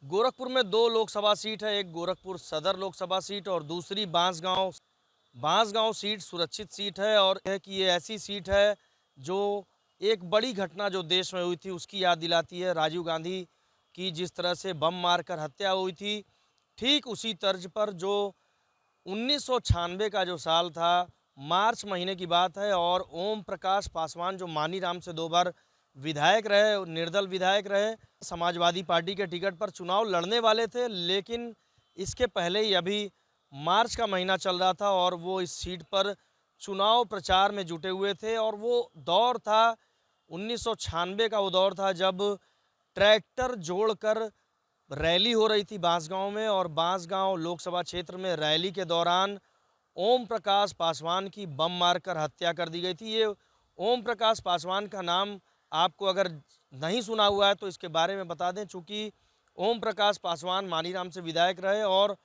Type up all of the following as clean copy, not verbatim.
गोरखपुर में दो लोकसभा सीट है, एक गोरखपुर सदर लोकसभा सीट और दूसरी बांसगांव सीट सुरक्षित सीट है। और है कि ये ऐसी सीट है जो एक बड़ी घटना जो देश में हुई थी उसकी याद दिलाती है। राजीव गांधी की जिस तरह से बम मारकर हत्या हुई थी, ठीक उसी तर्ज पर जो 1996 का जो साल था, मार्च महीने की बात है। और ओम प्रकाश पासवान जो मानीराम से 2 बार विधायक रहे, निर्दल विधायक रहे, समाजवादी पार्टी के टिकट पर चुनाव लड़ने वाले थे। लेकिन इसके पहले ही अभी मार्च का महीना चल रहा था और वो इस सीट पर चुनाव प्रचार में जुटे हुए थे। और वो दौर था 1996 का, वो दौर था जब ट्रैक्टर जोड़कर रैली हो रही थी बांसगांव में। और बांसगांव लोकसभा क्षेत्र में रैली के दौरान ओम प्रकाश पासवान की बम मारकर हत्या कर दी गई थी। ये ओम प्रकाश पासवान का नाम आपको अगर नहीं सुना हुआ है तो इसके बारे में बता दें। चूँकि ओम प्रकाश पासवान मानीराम से विधायक रहे और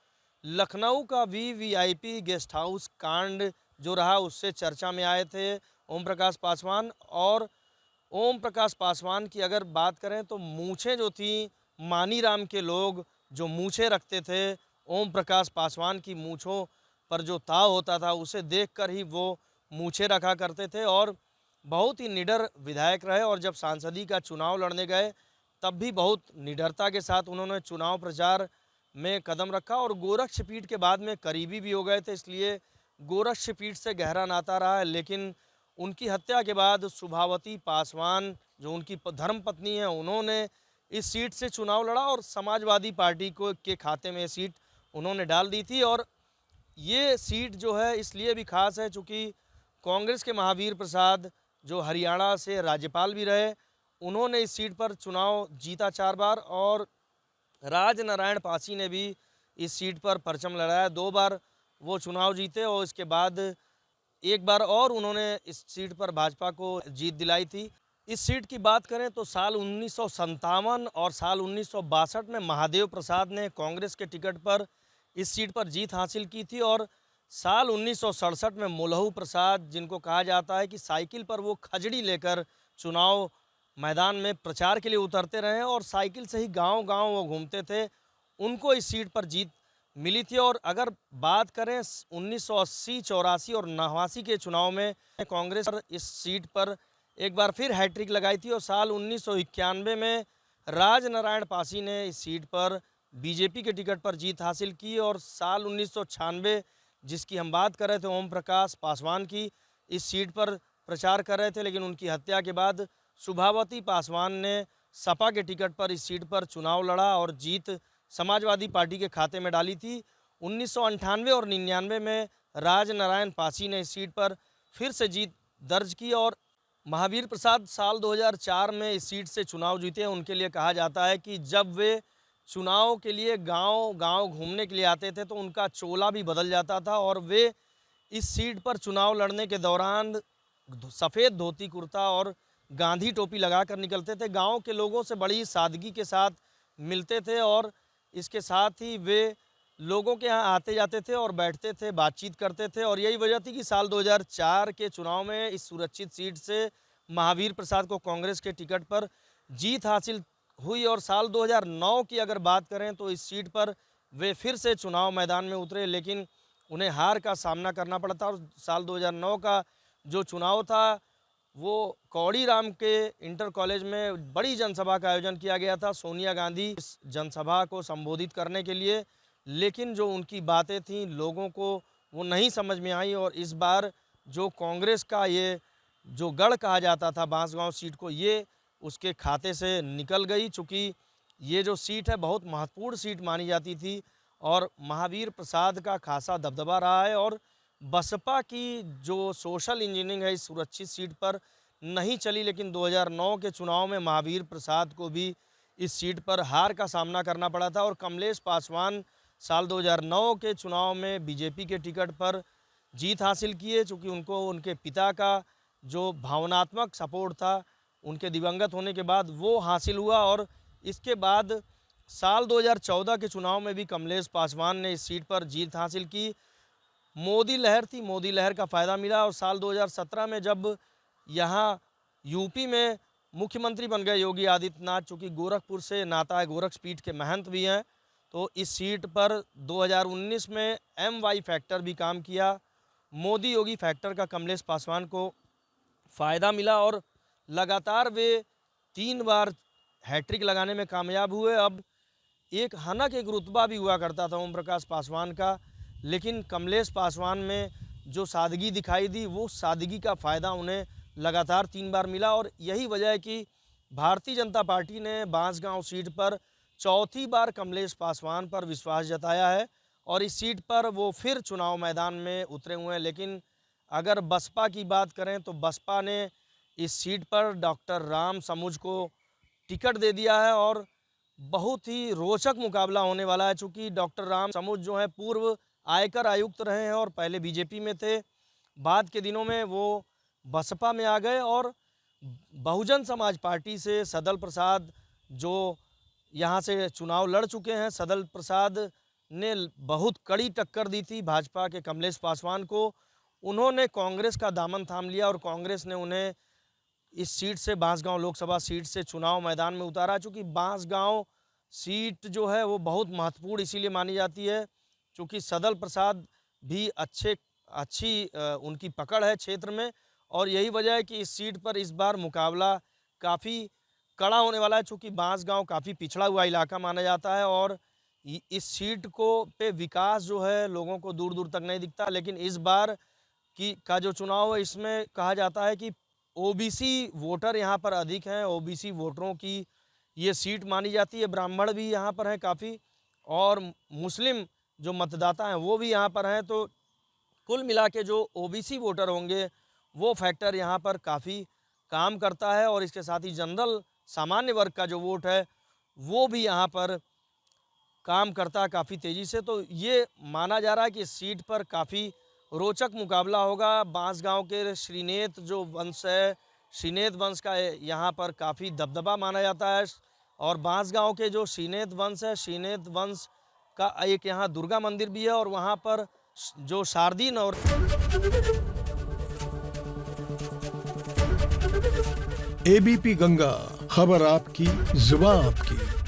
लखनऊ का वीवीआईपी गेस्ट हाउस कांड जो रहा उससे चर्चा में आए थे ओम प्रकाश पासवान। और ओम प्रकाश पासवान की अगर बात करें तो मूछें जो थी, मानीराम के लोग जो मूछें रखते थे, ओम प्रकाश पासवान की मूछों पर जो ताव होता था उसे देखकर ही वो मूछें रखा करते थे। और बहुत ही निडर विधायक रहे। और जब सांसदी का चुनाव लड़ने गए तब भी बहुत निडरता के साथ उन्होंने चुनाव प्रचार में कदम रखा। और गोरक्षपीठ के बाद में करीबी भी हो गए थे, इसलिए गोरक्षपीठ से गहरा नाता रहा है। लेकिन उनकी हत्या के बाद सुभावती पासवान जो उनकी धर्म पत्नी है, उन्होंने इस सीट से चुनाव लड़ा और समाजवादी पार्टी को के खाते में सीट उन्होंने डाल दी थी। और ये सीट जो है इसलिए भी खास है चूँकि कांग्रेस के महावीर प्रसाद जो हरियाणा से राज्यपाल भी रहे, उन्होंने इस सीट पर चुनाव जीता 4 बार। और राजनारायण पासी ने भी इस सीट पर परचम लहराया, 2 बार वो चुनाव जीते। और इसके बाद एक बार और उन्होंने इस सीट पर भाजपा को जीत दिलाई थी। इस सीट की बात करें तो साल 1957 और साल 1962 में महादेव प्रसाद ने कांग्रेस के टिकट पर इस सीट पर जीत हासिल की थी। और साल 1967 में मोलहू प्रसाद, जिनको कहा जाता है कि साइकिल पर वो खजड़ी लेकर चुनाव मैदान में प्रचार के लिए उतरते रहे और साइकिल से ही गांव-गांव वो घूमते थे, उनको इस सीट पर जीत मिली थी। और अगर बात करें 1980, 84 और 89 के चुनाव में कांग्रेस इस सीट पर एक बार फिर हैट्रिक लगाई थी। और साल 1991 में राजनारायण पासी ने इस सीट पर बीजेपी के टिकट पर जीत हासिल की। और साल 1996 जिसकी हम बात कर रहे थे, ओम प्रकाश पासवान की, इस सीट पर प्रचार कर रहे थे। लेकिन उनकी हत्या के बाद सुभावती पासवान ने सपा के टिकट पर इस सीट पर चुनाव लड़ा और जीत समाजवादी पार्टी के खाते में डाली थी। 1998 और 99 में राजनारायण पासी ने इस सीट पर फिर से जीत दर्ज की। और महावीर प्रसाद साल 2004 में इस सीट से चुनाव जीते। उनके लिए कहा जाता है कि जब वे चुनाव के लिए गांव-गांव घूमने के लिए आते थे तो उनका चोला भी बदल जाता था। और वे इस सीट पर चुनाव लड़ने के दौरान सफ़ेद धोती कुर्ता और गांधी टोपी लगाकर निकलते थे, गांव के लोगों से बड़ी सादगी के साथ मिलते थे। और इसके साथ ही वे लोगों के यहाँ आते जाते थे और बैठते थे, बातचीत करते थे। और यही वजह थी कि साल 2004 के चुनाव में इस सुरक्षित सीट से महावीर प्रसाद को कांग्रेस के टिकट पर जीत हासिल हुई। और साल 2009 की अगर बात करें तो इस सीट पर वे फिर से चुनाव मैदान में उतरे, लेकिन उन्हें हार का सामना करना पड़ा था। और साल 2009 का जो चुनाव था वो कौड़ीराम के इंटर कॉलेज में बड़ी जनसभा का आयोजन किया गया था सोनिया गांधी इस जनसभा को संबोधित करने के लिए। लेकिन जो उनकी बातें थीं लोगों को वो नहीं समझ में आई। और इस बार जो कांग्रेस का ये जो गढ़ कहा जाता था बांसगांव सीट को, ये उसके खाते से निकल गई। चूँकि ये जो सीट है बहुत महत्वपूर्ण सीट मानी जाती थी और महावीर प्रसाद का खासा दबदबा रहा है। और बसपा की जो सोशल इंजीनियरिंग है इस सुरक्षित सीट पर नहीं चली। लेकिन 2009 के चुनाव में महावीर प्रसाद को भी इस सीट पर हार का सामना करना पड़ा था। और कमलेश पासवान साल 2009 के चुनाव में बीजेपी के टिकट पर जीत हासिल किए, चूँकि उनको उनके पिता का जो भावनात्मक सपोर्ट था उनके दिवंगत होने के बाद वो हासिल हुआ। और इसके बाद साल 2014 के चुनाव में भी कमलेश पासवान ने इस सीट पर जीत हासिल की। मोदी लहर थी, मोदी लहर का फ़ायदा मिला। और साल 2017 में जब यहाँ यूपी में मुख्यमंत्री बन गए योगी आदित्यनाथ, चूँकि गोरखपुर से नाता है, गोरखपीठ के महंत भी हैं, तो इस सीट पर 2019 में MY फैक्टर भी काम किया। मोदी योगी फैक्टर का कमलेश पासवान को फ़ायदा मिला और लगातार वे 3 बार हैट्रिक लगाने में कामयाब हुए। अब एक हनक एक रुतबा भी हुआ करता था ओम प्रकाश पासवान का, लेकिन कमलेश पासवान में जो सादगी दिखाई दी, वो सादगी का फ़ायदा उन्हें लगातार 3 बार मिला और यही वजह है कि भारतीय जनता पार्टी ने बांसगांव सीट पर चौथी बार कमलेश पासवान पर विश्वास जताया है और इस सीट पर वो फिर चुनाव मैदान में उतरे हुए हैं। लेकिन अगर बसपा की बात करें तो बसपा ने इस सीट पर डॉक्टर राम समुज को टिकट दे दिया है और बहुत ही रोचक मुकाबला होने वाला है, चूँकि डॉक्टर राम समुज जो है पूर्व आयकर आयुक्त रहे हैं और पहले बीजेपी में थे। बाद के दिनों में वो बसपा में आ गए और बहुजन समाज पार्टी से सदल प्रसाद जो यहाँ से चुनाव लड़ चुके हैं, सदल प्रसाद ने बहुत कड़ी टक्कर दी थी भाजपा के कमलेश पासवान को। उन्होंने कांग्रेस का दामन थाम लिया और कांग्रेस ने उन्हें इस सीट से, बांसगांव लोकसभा सीट से चुनाव मैदान में उतारा। चूँकि बांसगांव सीट जो है वो बहुत महत्वपूर्ण इसीलिए मानी जाती है चूँकि सदल प्रसाद भी अच्छी उनकी पकड़ है क्षेत्र में और यही वजह है कि इस सीट पर इस बार मुकाबला काफ़ी कड़ा होने वाला है, चूँकि बांसगांव काफ़ी पिछड़ा हुआ इलाका माना जाता है और इस सीट को पे विकास जो है लोगों को दूर दूर तक नहीं दिखता। लेकिन इस बार का जो चुनाव है, इसमें कहा जाता है कि OBC वोटर यहाँ पर अधिक हैं, OBC वोटरों की ये सीट मानी जाती है। ब्राह्मण भी यहाँ पर हैं काफ़ी और मुस्लिम जो मतदाता हैं वो भी यहाँ पर हैं, तो कुल मिला के जो OBC वोटर होंगे वो फैक्टर यहाँ पर काफ़ी काम करता है और इसके साथ ही जनरल सामान्य वर्ग का जो वोट है वो भी यहाँ पर काम करता है काफ़ी तेज़ी से। तो ये माना जा रहा है कि इस सीट पर काफ़ी रोचक मुकाबला होगा। बांसगांव के श्रीनेत जो वंश है, श्रीनेत वंश का यहाँ पर काफ़ी दबदबा माना जाता है और बांसगांव के जो श्रीनेत वंश है, श्रीनेत वंश का एक यहाँ दुर्गा मंदिर भी है और वहाँ पर जो शारदीय और ABP गंगा, खबर आपकी, जुबान आपकी।